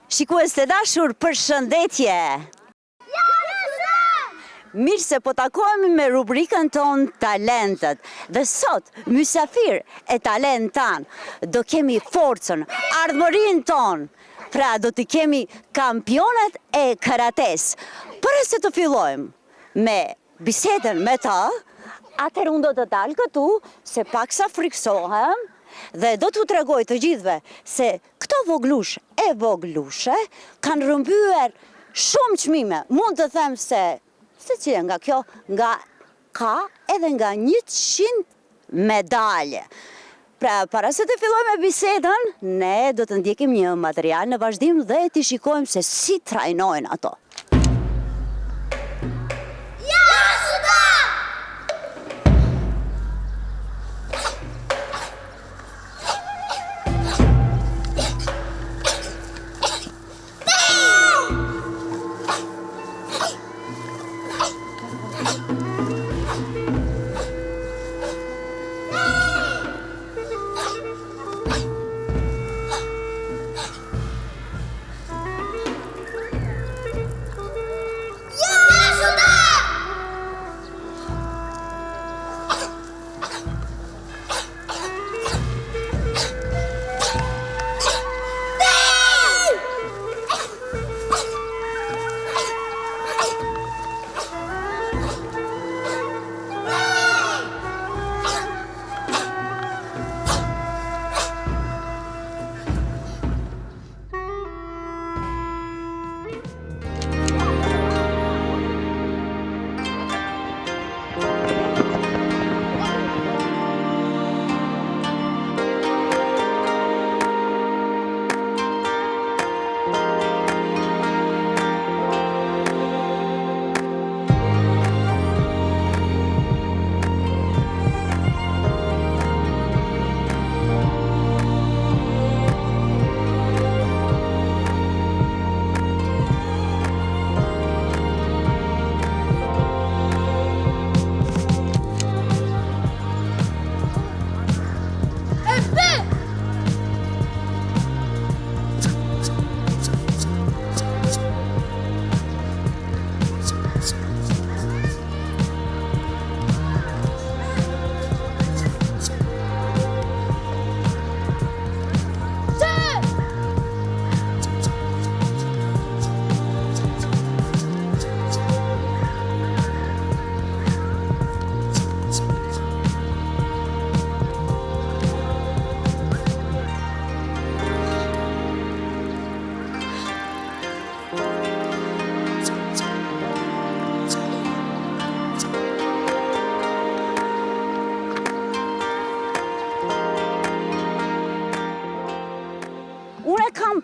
Shikues të dashur, përshëndetje! Mirë se po takohemi me rubrikën ton Talentet. Dhe sot, mysafir e talent tan, do kemi forcën, ardhmërinë ton. Pra do t'i kemi kampionet e karates. Para se të fillojmë me bisedën me ta, atëherë unë do të dalë këtu se paksa friksohem dhe do t'u tregoj të gjithëve se këto voglush e voglushe kanë rrëmbyer shumë çmime. Mund të them se secila nga kjo ka edhe nga 100 medalje. Pra, para se të fillojmë me bisedën, ne do të ndjekim një material në vazhdim dhe t'i shikojmë se si trajnojnë ato.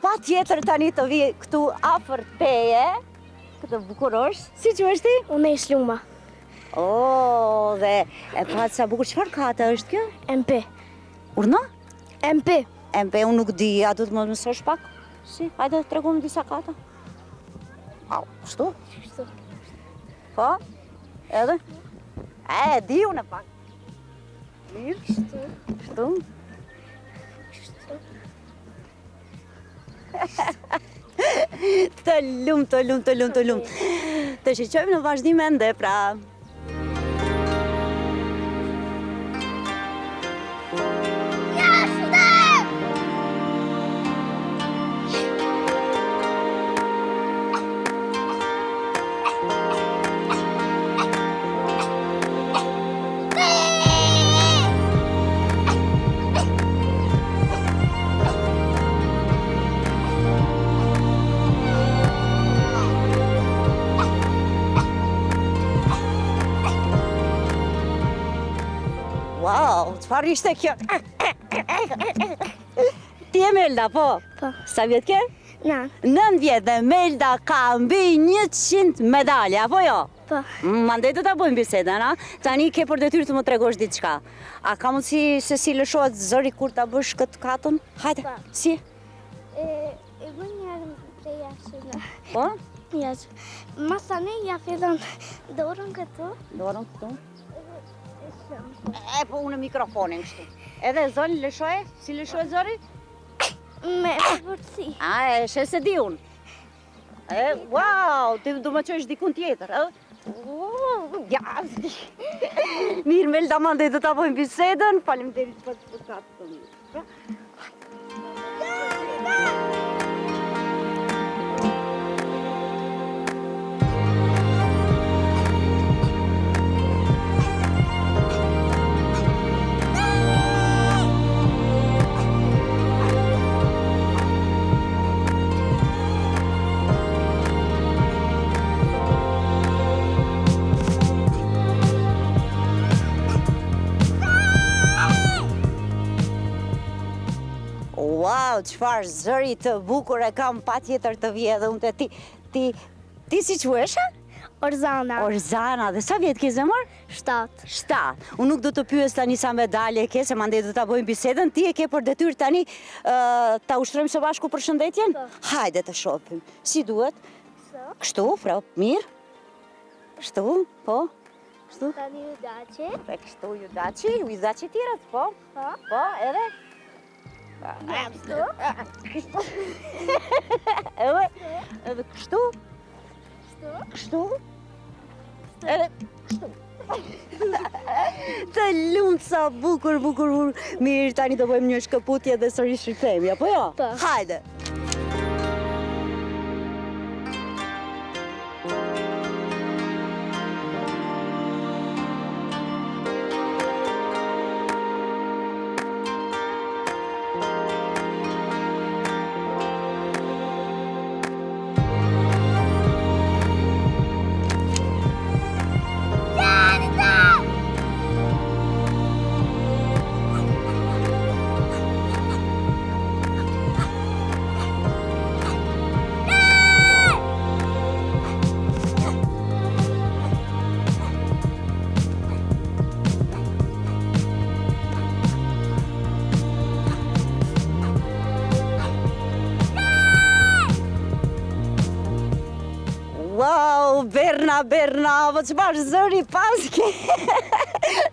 Pa tjetër tani të vi këtu afër teje, këtë bukurosh, si që është ti? Unë e Shluma. Dhe e patë sa bukur, çfarë kate është kjo? MP. Urna? MP. MP, unë nuk di, a du të më mësosh pak? Si, hajde të tregojmë disa kata. Au, kështu? Kështu. Po? Edhe? Di unë pak. Mirë? Kështu. Kështu? Të lumë. Të shiqojmë në vazhdim ende, pra. Wow, çfarë ishte kjo? Ti e Melda, po? Po. Sa vjet ke? 9. 9 vjet dhe Melda ka mbi 100 medalje, apo jo? Po. Mandej do ta bëjmë bisedën, a? Tani ke për detyrë të më tregosh diçka. A ka mundësi se si lëshohet zëri kur ta bësh këtë katën? Hajde, Po. si? E bën njerën të jashtë. Po? Jashtë. Mas tani ja fillon dorën këtu. Dorën këtu. E shumë. Po unë mikrofonin kështu. Edhe zëri lëshoje? Si lëshohet zëri? Me përsi. A, e shes se di unë. Wow, ti du më qësh dikun tjetër, ja, mirë, Melda, mandej do ta bëjmë bisedën, faleminderit për katë të mirë. Wow, qëfar zëri të bukur e kam pa tjetër të vjedhe unë të ti si queshe? Orzana. Orzana, dhe sa vjetë ke zemër? 7. 7. Unë nuk do të pyes tani sa medalje ke, se mandej do ta bëjmë bisedën, ti e ke për detyrë tani ta ushtrojmë së bashku për shëndetjen? Hajde të shohim. Si duhet? Kështu, pra, mirë? Kështu, po? Kështu? Tani ju daci. Kështu ju daci tjerët, po? Po, edhe? Kështu? Edhe kështu? Kështu? Edhe kështu? Të lumë sa bukur. Mirë, tani do bëjmë një shkëputje dhe sërish rikthehemi, apo jo? Po. Hajde! Wow, Berna, po çfarë zëri paske.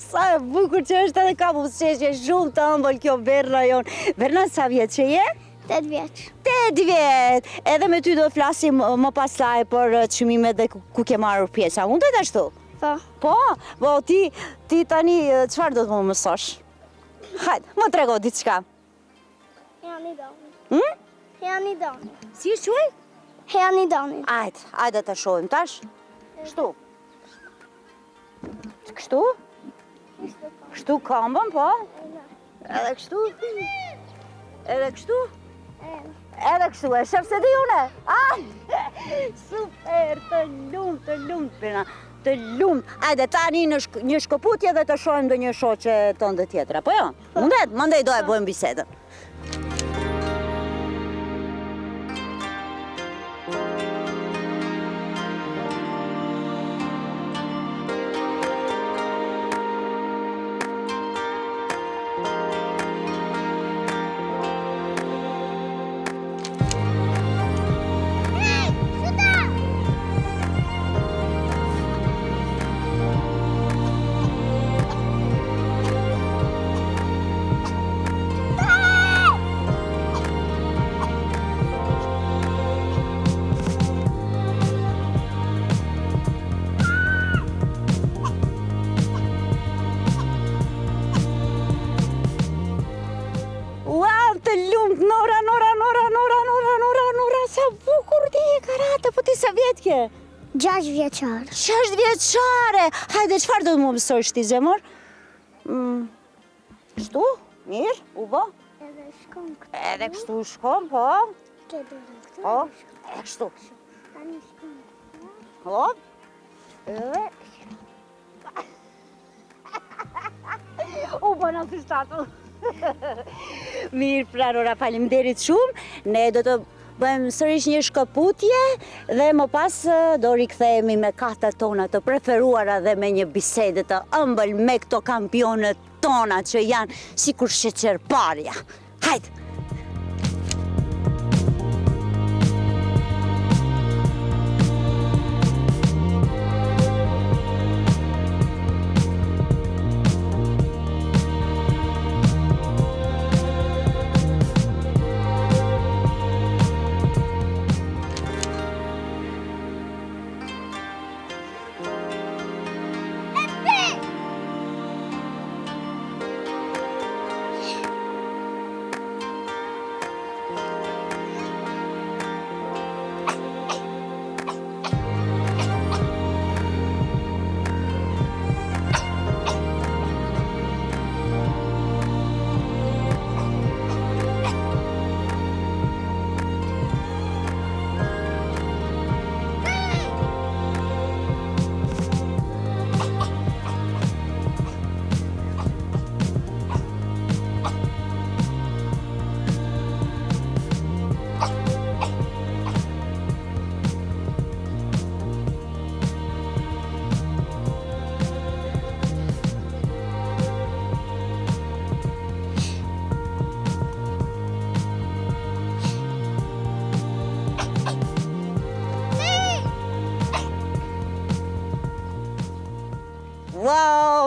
Sa e bukur që është edhe ka buzëqeshje shumë të ëmbël kjo Berna jonë. Berna, sa vjetë që je? 8 vjeç. 8 vjetë. Edhe me ty do flasim më pastaj për çmimet dhe ku ke marrë pjesa. Mundet ashtu? Po. Po, ti tani çfarë do të më mësosh? Hajde, më trego diçka. Heani doni. Heani doni. Si është quaj? Heani doni. Ajde të shohim tash. Kështu. Kështu? Kështu këmbën, po? Edhe kështu? Edhe kështu? Edhe kështu, e shef se di une? Super, të lumt, Berna. Të lumt. Ajde, tani një shkëputje dhe të shohim do një shoqe tënde tjetër, apo jo? Mundet, mandej do e bëjmë bisedën. Nora, sa bukur ti e karate, po ti sa vjetë ke? 6 vjeçare. 6 vjeçare! Hajde, çfarë do të më mësosh ti, zemër? Kështu? Mirë? U bë? Edhe shkon këtu. Edhe kështu shkon, po? Këtu këtu. Po? Edhe kështu. Tani shkon. Hop. Edhe... U bëna të shtatu. Mirë, pra, Nora, faleminderit shumë. Ne do të bëjmë sërish një shkëputje dhe më pas do rikthehemi me katët tona të preferuara dhe me një bisede të ëmbël me këto kampionët tona që janë sikur sheqerparja. Hajde!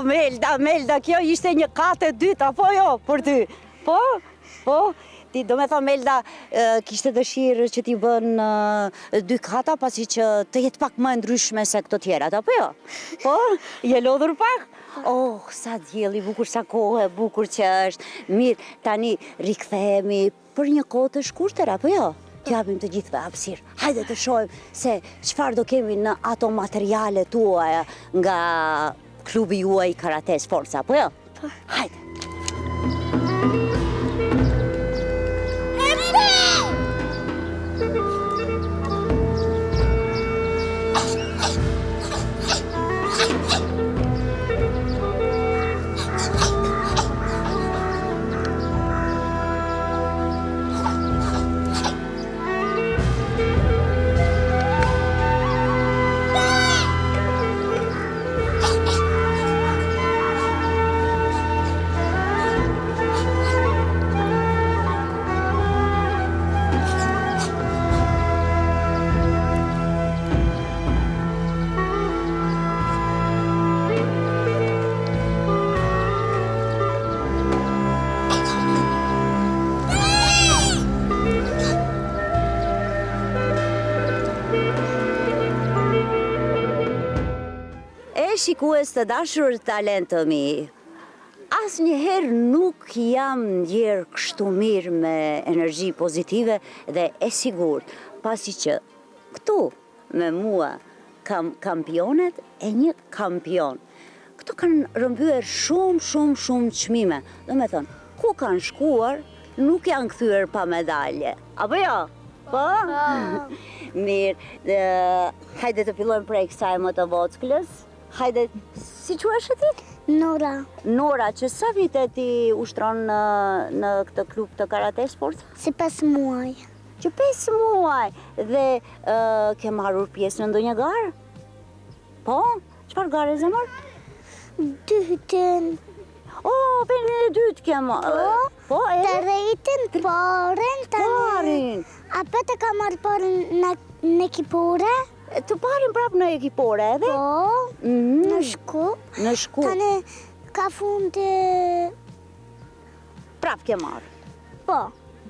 Melda, kjo ishte një katë e dytë, apo jo, për ty? Po, ti do me thonë Melda kishte dëshirë që t'i bën 2 kata, pasi që të jetë pak më ndryshme se këto tjerat, apo jo? Po, je lodhur pak? Oh, sa dielli bukur, sa kohë e bukur që është. Mirë, tani rikthehemi për një kohë të shkurtër, apo jo? T'japim të gjithëve hapësirë. Hajde të shohim se çfarë do kemi në ato materiale tuaja nga klubi juaj Karate Sforca, apo jo? Hajde. Shikues të dashur talent të mi, asnjëherë nuk jam ndjerë kështu mirë me energji pozitive dhe e sigurt, pasi që këtu me mua kam kampionet e një kampion. Këtu kanë rëmbyer shumë çmime. Do me thënë, ku kanë shkuar, nuk janë kthyer pa medalje. Apo jo? Po? Mirë, hajde të fillojmë prej kësaj më të vockëlës. Hajde, si quhesh ti? Nora. Nora, që sa vite ti ushtron në këtë klub të Karate Sports? Si 5 muaj. Që 5 muaj. Dhe ke marrur pjesë në ndonjë garë? Po? Çfarë gare zemër? Dytën. Oh, vendin e dytë ke marrë. Po, e? Të rejtën, parin. Parin. A të ka marrë parin në ekipore? Të parin prapë në ekipore edhe? Po, në Shkup. Në Shkup. Tani ka fundi... Prapë ke marrë? Po.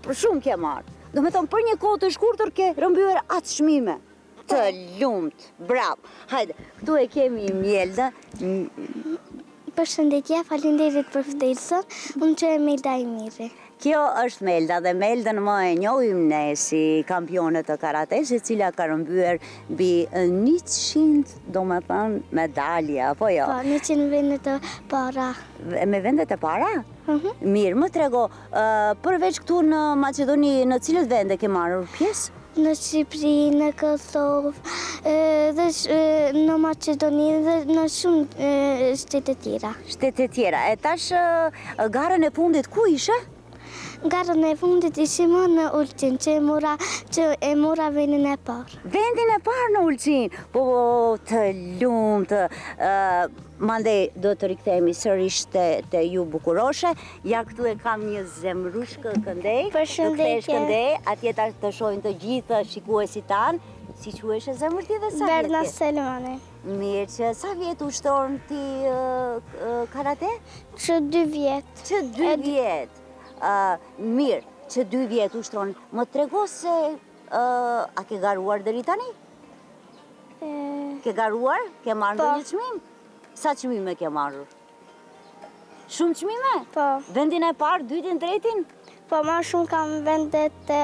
Shumë ke marrë. Do me thonë, për një kohë të shkurtër ke rëmbyer atë çmime. Të lumt, bravo. Hajde, këtu e kemi Mjelda. Përshëndetje, faleminderit për ftesën. Unë që e Melda i miri. Kjo është Melda dhe Meldën më e njohim ne si kampionet të karates, e cila ka rëmbyer mbi 100, do me thënë, medalje, apo jo? Po, 100 vendet të para. Me vendet e para? Mirë, më trego, përveç këtu në Macedoni, në cilët vende ke marrur pjesë? Në Shqipëri, në Kosovë, dhe në Macedoni dhe në shumë shtete tjera. Shtete tjera. E tash garën e fundit ku ishe? Garën e fundit ishim në Ulqin, që e mora vendin e parë. Vendin e parë në Ulqin? Po, të lumt. Mandej do të rikthehemi sërish te ju bukuroshe. Ja këtu e kam një zemrushkë këndej. Përshëndetje. Këndej, atje të shohin të gjithë shikuesit tanë. Si quhesh e zemër ti dhe sa vjetë? Berna Selmani. Mirë, që sa vjetë ushtorën ti karate? Që 2 vjetë. Që 2 vjetë. Mirë, që 2 vjetë ushtronë. Më trego se a ke garuar deri tani? Ke garuar? Ke marrë ndonjë çmim? Sa çmime ke marrur? Shumë çmime? Po. Vendin e parë, dytin, tretin? Po, ma shumë kam vendet e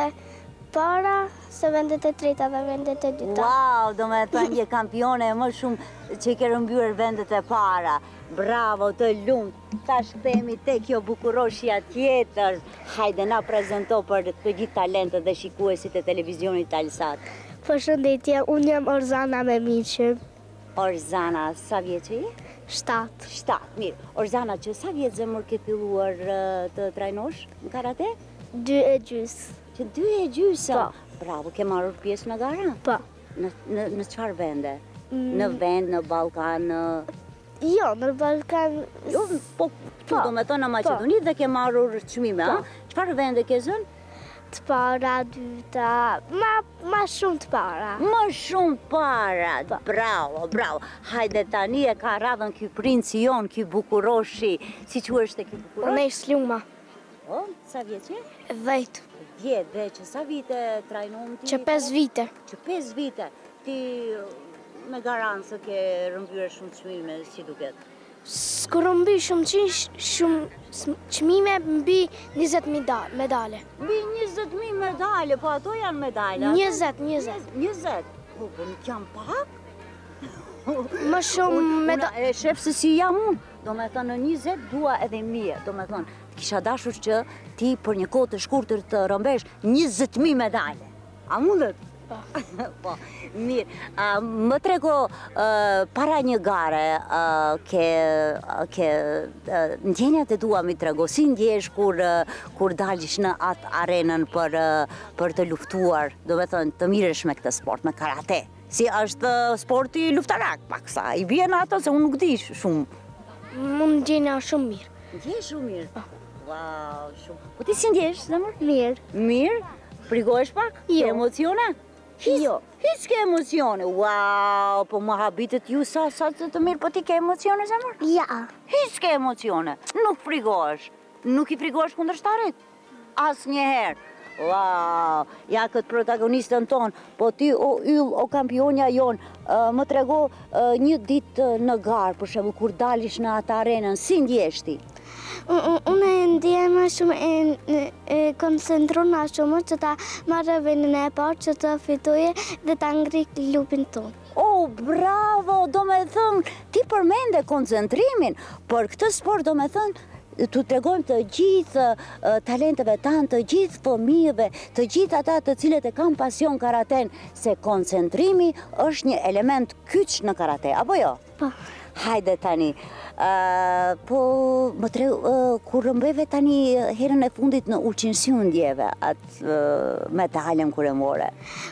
para se vendet e treta dhe vendet e dyta. Wow, do me thënë një kampione më shumë që i ke rëmbyer vendet e para. Bravo, të lumt. Tash kthehemi te kjo bukuroshja tjetër. Hajde na prezento për të gjithë talentët dhe shikuesit e televizionit Talsat. Përshëndetje, unë jam Orzana me miqim. Orzana, sa vjeç je? 7. 7, mirë. Orzana, që sa vjetë zemër ke filluar të trajnosh në karate? 2,5. Që 2,5? Po. Bravo, ke marrur pjesë në gara? Po. Në çfarë vende? Në vend, në Ballkan? Jo, në Ballkan... Jo, po, do me thonë në Maqedoni dhe ke marrur çmime, a? Çfarë vende ke zënë? të para, dyta, ma shumë të para. Më shumë para, bravo, bravo. Hajde tani e ka radhën ky princi jon, ky bukuroshi. Si quhesh te ky bukuroshi? Unë e sluma. O, sa vjeç je? 10. 10 veç, sa vite trajnon ti? Që 5 vite. Që 5 vite. Ti me garancë se ke rëmbyer shumë çmime, si duket. S'kur mbi shumë çmime, mbi 20.000 medale. Mbi 20.000 medale, po ato janë medale. 20. 20. Po, nuk janë pak? Më shumë medale. E shef se si jam unë. Do me thënë në 20 dua edhe mije. Do me thënë, kisha dashur që ti për një kohë të shkurtër të rëmbesh 20.000 medale. A mundet? Po, mirë. Më trego para një gare, ke ndjenjat e tua mi trego, si ndjesh kur dalish në atë arenën për të luftuar, do me thënë të miresh me këtë sport, me karate. Si është sporti luftarak, paksa, i bie në ato se unë nuk di shumë. Më ndjenja shumë mirë. Ndjesh shumë mirë? Wow, shumë. Po ti si ndjesh, zemër? Mirë. Mirë? Frigohesh pak? Jo. Ke emocione? Jo. Hiç ke emocione. Wow, po më habitet ju sa të mirë, po ti ke emocione, zemër? Ja. Hiç ke emocione. Nuk frigohesh. Nuk i frigohesh kundërshtarit? Asnjëherë. Wow, ja këtë protagonistën tonë, po ti o yll, o kampionja jonë, më trego një ditë në garë, për shembull kur dalish në atë arenën, si ndjesh ti? Unë e ndjema shumë, e koncentrona shumë që ta marrë venin e parë që të fitoje dhe ta ngri klubin tonë. Oh, bravo, do me thënë, ti përmende koncentrimin, për këtë sport do me thënë, tu tregojmë të gjithë talenteve tanë, të gjithë fëmijëve, të gjithë ata të cilët e kanë pasion karaten, se koncentrimi është një element kyç në karate, apo jo? Po. Hajde tani, po më kur rëmbeve tani herën e fundit në Ulqin, si unë ndjeve atë medaljen kur e more?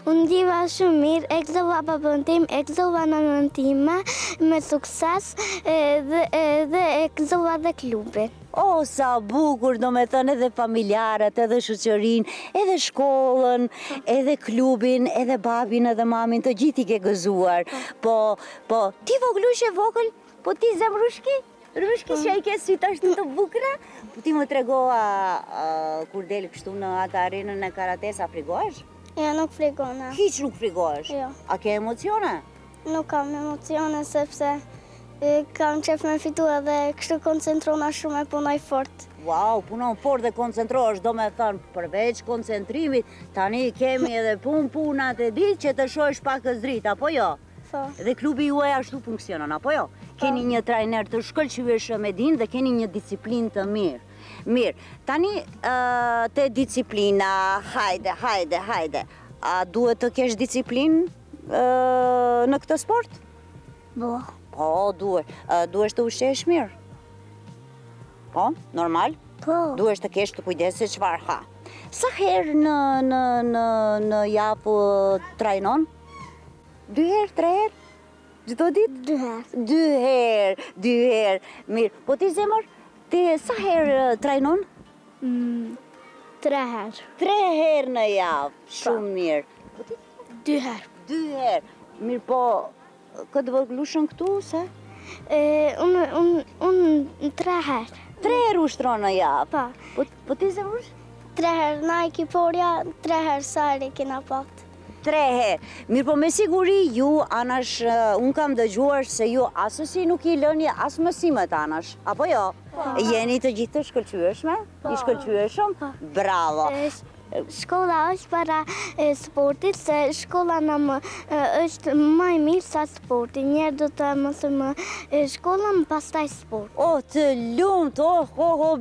Unë ndjeva shumë mirë, e gëzova babën tim, e gëzova nënën time me sukses dhe e gëzova dhe klubin. O, sa bukur, do me thënë edhe familjarët, edhe shoqërinë, edhe shkollën, edhe klubin, edhe babin, edhe mamin, të gjithi ke gëzuar. Po, ti voglushe vogël, po ti zemrushki? Rushki që i ke sytë ashtu të bukra? Po ti më tregoa kur del kështu në atë arenën e karates, a frigohesh? Ja, nuk frigona. Hiç nuk frigohesh? Jo. A ke emocione? Nuk kam emocione sepse kam qef me fitu edhe kështu koncentrona shumë e punoj fort. Wow, punon fort dhe koncentrohesh, do me thënë, përveç koncentrimit, tani kemi edhe punat e ditë që të shohesh pak dritë, apo jo? Po. Dhe klubi juaj ashtu funksionon, apo jo? Keni një trajner të shkëlqyeshëm me din dhe keni një disiplinë të mirë. Mirë, tani te disiplina, hajde. A duhet të kesh disiplinë në këtë sport? Bo. Po, duhet. Duhesh të ushqesh mirë? Po, normal? Po. Duhesh të kesh të kujdesesh çfarë ha. Sa herë në javë trajnon? 2 herë, 3 herë? Çdo ditë? 2 herë. 2 herë. Mirë. Po ti zemër, ti sa herë trajnon? 3 herë. 3 herë në javë. Shumë mirë. Po ti 2 herë. 2 herë. Mirë, po këtë voglushën këtu, se? Unë 3 herë. 3 herë ushtron në javë. Po. Po ti zemër? 3 herë na ekiporja, 3 herë sari kena patë. 3 herë. Mirë, po me siguri ju, anash, unë kam dëgjuar se ju asësi nuk i lëni as mësimet anash, apo jo? Jeni të gjithë të shkëlqyeshme? I shkëlqyeshëm? Bravo! Shkolla është para sportit, se shkolla është më e mirë sa sporti. Njerë do të mësojmë shkollën, pastaj sport. O, të lumt,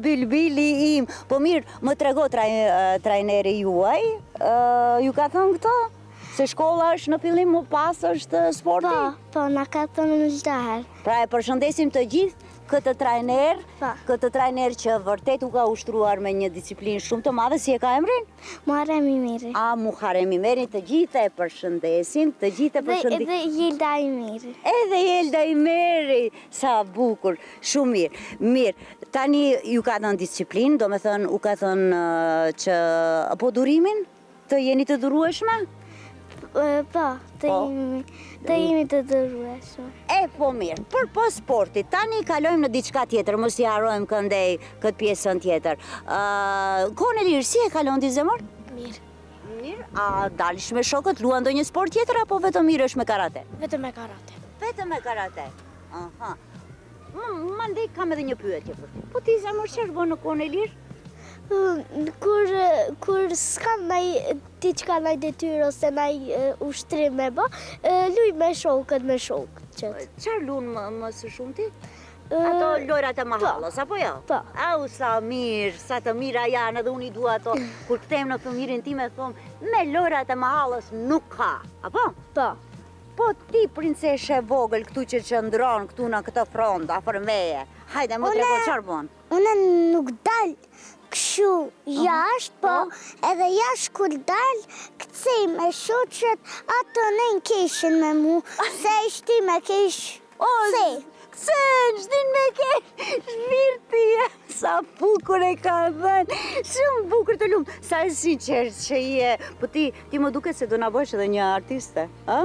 bilbili im. Po mirë, më trego trajneri juaj, ju ka thënë këto? Se shkolla është në fillim, më pas është sporti? Po, na ka thënë në çdo herë. Pra e përshëndesim të gjithë këtë trajner, Pa. këtë trajner që vërtet u ka ushtruar me një disiplinë shumë të madhe, si e ka emrin? Muharrem Imiri. Muharrem Imiri, të gjithë e përshëndesim, të gjithë e përshëndesim. Dhe Jelda Imiri. Edhe Jelda Imiri, sa bukur, shumë mirë. Mirë, tani ju ka dhënë disiplinë, do me thënë, u ka thënë që po durimin të jeni të durueshme? Po, të jemi të dërueshme. Po mirë, për po sportit, tani kalojmë në diçka tjetër, mos i harrojmë këndej këtë pjesën tjetër. Kohën e lirë, si e kalon ti zemër? Mirë. Mirë, a dalish me shokët, luan ndonjë sport tjetër apo vetëm mirësh me karate? Vetëm me karate. Vetëm me karate. Aha. Mandej kam edhe një pyetje për ty. Po ti zemër çfarë bën në kohën e lirë? Kur s'kam diçka ndaj detyrë ose ndaj ushtrim me bë, luj me shokët, me shokët. Çfarë luan më së shumti? Ato lojrat e mahallës, apo jo? Po. Au, sa mirë, sa të mira janë, edhe unë i dua ato. Kur kthehem në fëmirin time, thom, me lojrat e mahallës nuk ka, apo? Po. Po ti, princeshe vogël, këtu që qëndron, këtu në këtë front, afër meje, hajde, më trego çfarë bën? Unë nuk dal kështu jashtë, po edhe jashtë kur dal, kcej me shoqet, ato në kishin me mu, se ishti me kish, se. Shtin me kesh, shmirë ti, sa bukur e ka dhënë, shumë bukur të lumë, sa e sinqer që je, po ti më duket se do na bësh edhe një artiste, a?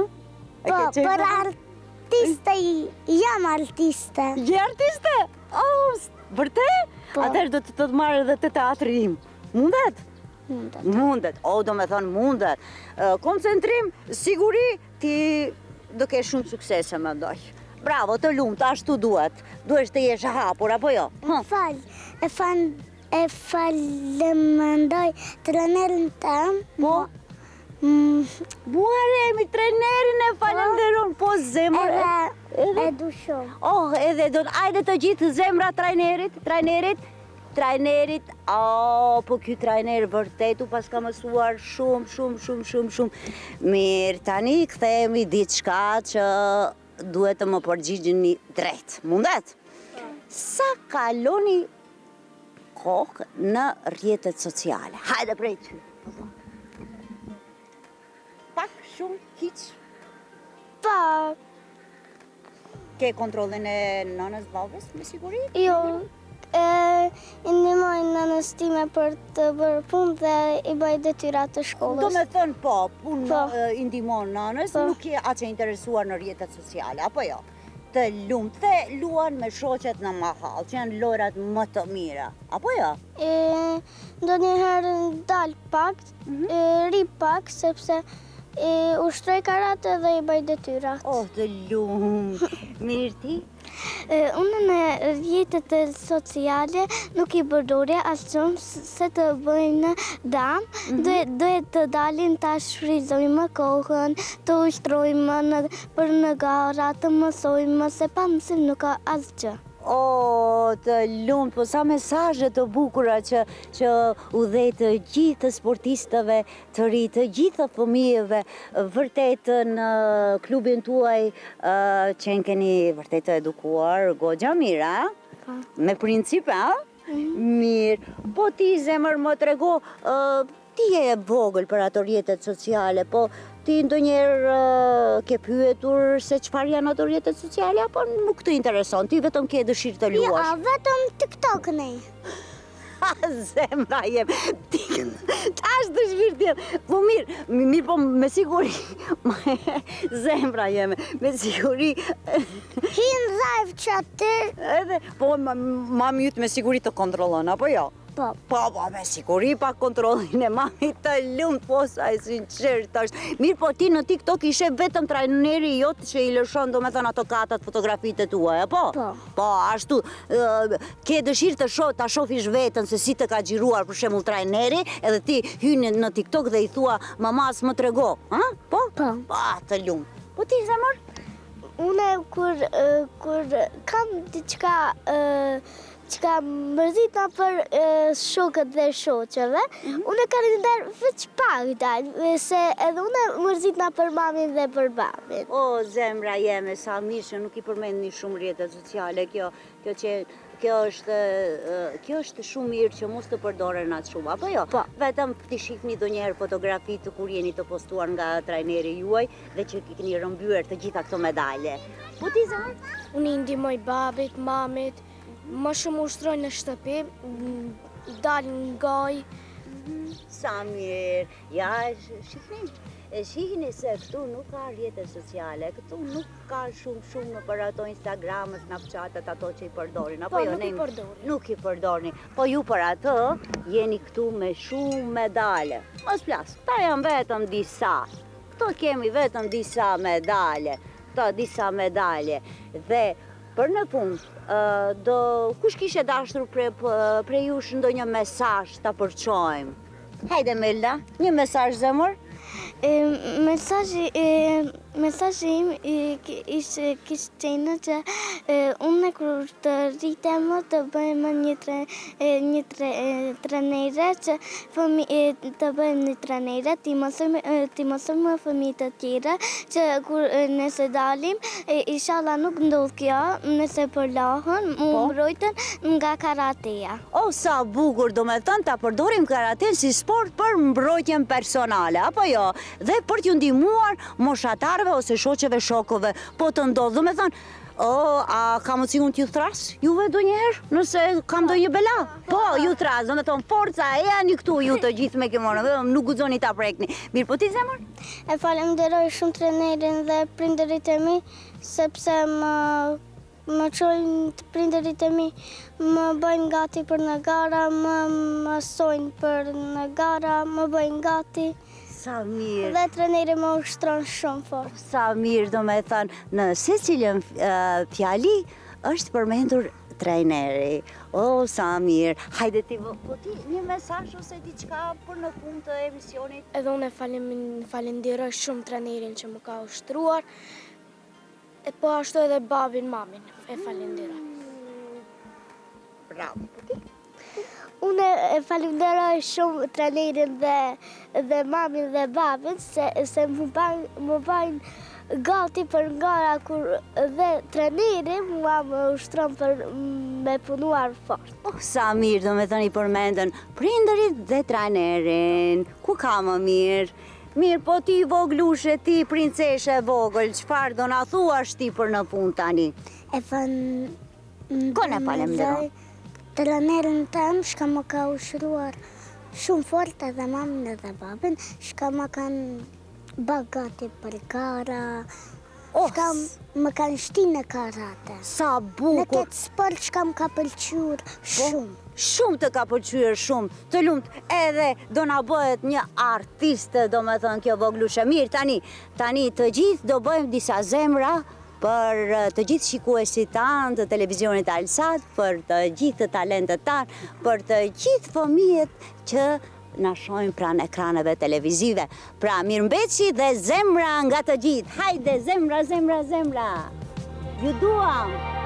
Po, për artiste, jam artiste. Je artiste? Vërtet? Po. Atëherë do të marrë edhe të teatri im. Mundet? Mundet. Do me thonë mundet. Koncentrim, siguri, ti do kesh shumë suksese, më ndoj. Bravo, të lumt, ashtu duhet. Duhesh të jesh hapur, apo jo? E falemendoj trenerin tëm. Po? Muharremi, trenerin e falenderon, po zemër. Edhe e du shumë. Edhe do të ajde të gjithë zemra trajnerit. Po ky trajner vërtet u pas ka mësuar shumë. Mirë, tani kthehemi diçka që duhet të më përgjigjeni drejt. Mundet? Sa kaloni kohë në rrjetet sociale? Hajde prej ty. Pak, shumë, hiq. Pak. Ke kontrollin e nënës babës, me siguri? Jo, ndihmoj nënës time për të bërë punë dhe i bëj detyrat të shkollës. Do me thënë punë i ndihmon nënës, nuk je aq e interesuar në rrjetet sociale, apo jo? Të lumt dhe luan me shoqet në mahall, që janë lojrat më të mira, apo jo? Ndonjëherë dal pak, ri pak, sepse ushtroj karate dhe i bëj detyrat. Të lumt, mirë ti? Unë në rrjetet sociale nuk i përdorja as shumë se të bëjnë dam, duhet të dalin të shfryzojmë kohën, të ushtrojmë për në gara, të mësojmë, se pa mësim nuk ka asgjë. Të lumt, po sa mesazhe të bukura që u dhej të gjithë sportistëve të ri, të gjithë fëmijëve, vërtet në klubin tuaj që në keni vërtet të edukuar goxha mirë, a? Me principe, a? Mirë, po ti zemër më trego, ti je vogël për ato rrjetet sociale, po ti ndonjëherë ke pyetur se çfarë janë ato rrjetet sociale apo nuk të intereson? Ti vetëm ke dëshirë të luash. Ja, vetëm TikTok ne. Zemra jem, tash dëshirë t'jem. Po mirë, po me siguri, zemra jeme, me siguri. Hinë dhajvë që atër. Edhe, po mami jytë me siguri të kontrollon, apo jo? Po, me siguri pa kontrollin e mami të lumt, po sa e sinqert është. Mirë, po ti në TikTok ishe vetëm trajneri jot që i lëshon, do me thënë ato katat fotografitë e tuaja, po? Po, ashtu, ke dëshirë ta shofish vetën se si të ka xhiruar për shembull trajneri, edhe ti hynë në TikTok dhe i thua mamas më trego, ha? Po? Po, të lumt. Po ti zemër? Une kur kam diçka që ka mërzitna për shokët dhe shoqeve, unë e kalendar veç pak dalë, se edhe unë mërzitna për mamin dhe për babin. O, zemra jeme, sa mirë që nuk I përmendni shumë rrjetet sociale, kjo është shumë mirë që mos të përdoren atë shumë, apo jo? Po. Vetëm t'i shihni ndonjëherë fotografi të kur jeni të postuar nga trajneri juaj dhe që keni rëmbyer të gjitha këto medalje. Po ti zemër? Unë I ndihmoj babit, mamit, më shumë ushtroj në shtëpi, dalin në gaj. Sa mirë, ja, shihni se këtu nuk ka rrjete sociale, këtu nuk ka shumë në për ato Instagram, Snapchatet, ato që I përdorin, apo Po, jo? nuk I përdorin. Nuk I përdorin, po ju për atë jeni këtu me shumë medale. Mos plas, ta janë vetëm disa, këto kemi vetëm disa medale, dhe për në punë, kush kishe dashur pre jush ndonjë mesazh ta përçojmë? Hajde Melda, një mesazh zemër? Mesazhi im kishte qenë që unë kur të rritem të bëjmë një trenere që të bëjmë një trenere, ti mësojmë fëmijët të tjera që kur nëse dalim, inshallah nuk ndodh kjo, nëse përlahen, u mbrojtën nga karateja. O, sa bukur, do me thënë ta përdorim karaten si sport për mbrojtjen personale, apo jo? Dhe për t'ju ndihmuar moshatarëve ose shoqeve shokove, po të ndodh, do me thënë, a ka mundësi unë t'ju thras juve ndonjëherë, nëse kam ndonjë bela? Po, ju thras, do me thënë, forca, e janë këtu ju të gjithë me këmonë, nuk guxoni ta prekni. Mirë, po ti zemër? E falenderoj shumë trenerin dhe prindërit e mi, sepse më çojnë të prindërit e mi, më bëjnë gati për në gara, më mësojnë për në gara, më bëjnë gati. Sa mirë. Dhe treneri më ushtron shumë fort. Sa mirë, do me thënë, në secilën fjali është përmendur trajneri. O, sa mirë. Hajde ti, po ti një mesazh ose diçka për në fund të emisionit? Edhe unë falenderoj shumë trenerin që më ka ushtruar, e po ashtu edhe babin, mamin, e falenderoj. Bravo. Unë e falenderoj shumë trenerin dhe mamin dhe babin se më bajnë gati për gara kur dhe treneri më ushtron për me punuar fort. Sa mirë, do me thënë I përmendën prindërit dhe trajnerin. Ku ka më mirë? Mirë, po ti voglushe, ti princeshe vogël, çfarë do na thuash ti për në punë tani? Kone falenderoj. Trenerin tëm shka më ka ushruar shumë fort edhe mamin edhe babin, shka më kanë bagati për gara, shka më kanë shti në karate. Sa bukur! Në këtë sport shka më ka pëlqyer shumë. Shumë të ka pëlqyer shumë, të lumt, edhe do na bëhet një artiste, do me thënë kjo voglushe. Mirë, tani të gjithë do bëjmë disa zemra për të gjithë shikuesit tanë të televizionit Alsat, për të gjithë të talentet tanë, për të gjithë fëmijët që na shohin pranë ekraneve televizive. Pra, mirëmbëjtje dhe zemra nga të gjithë. Hajde, zemra, zemra, zemra. Ju duam!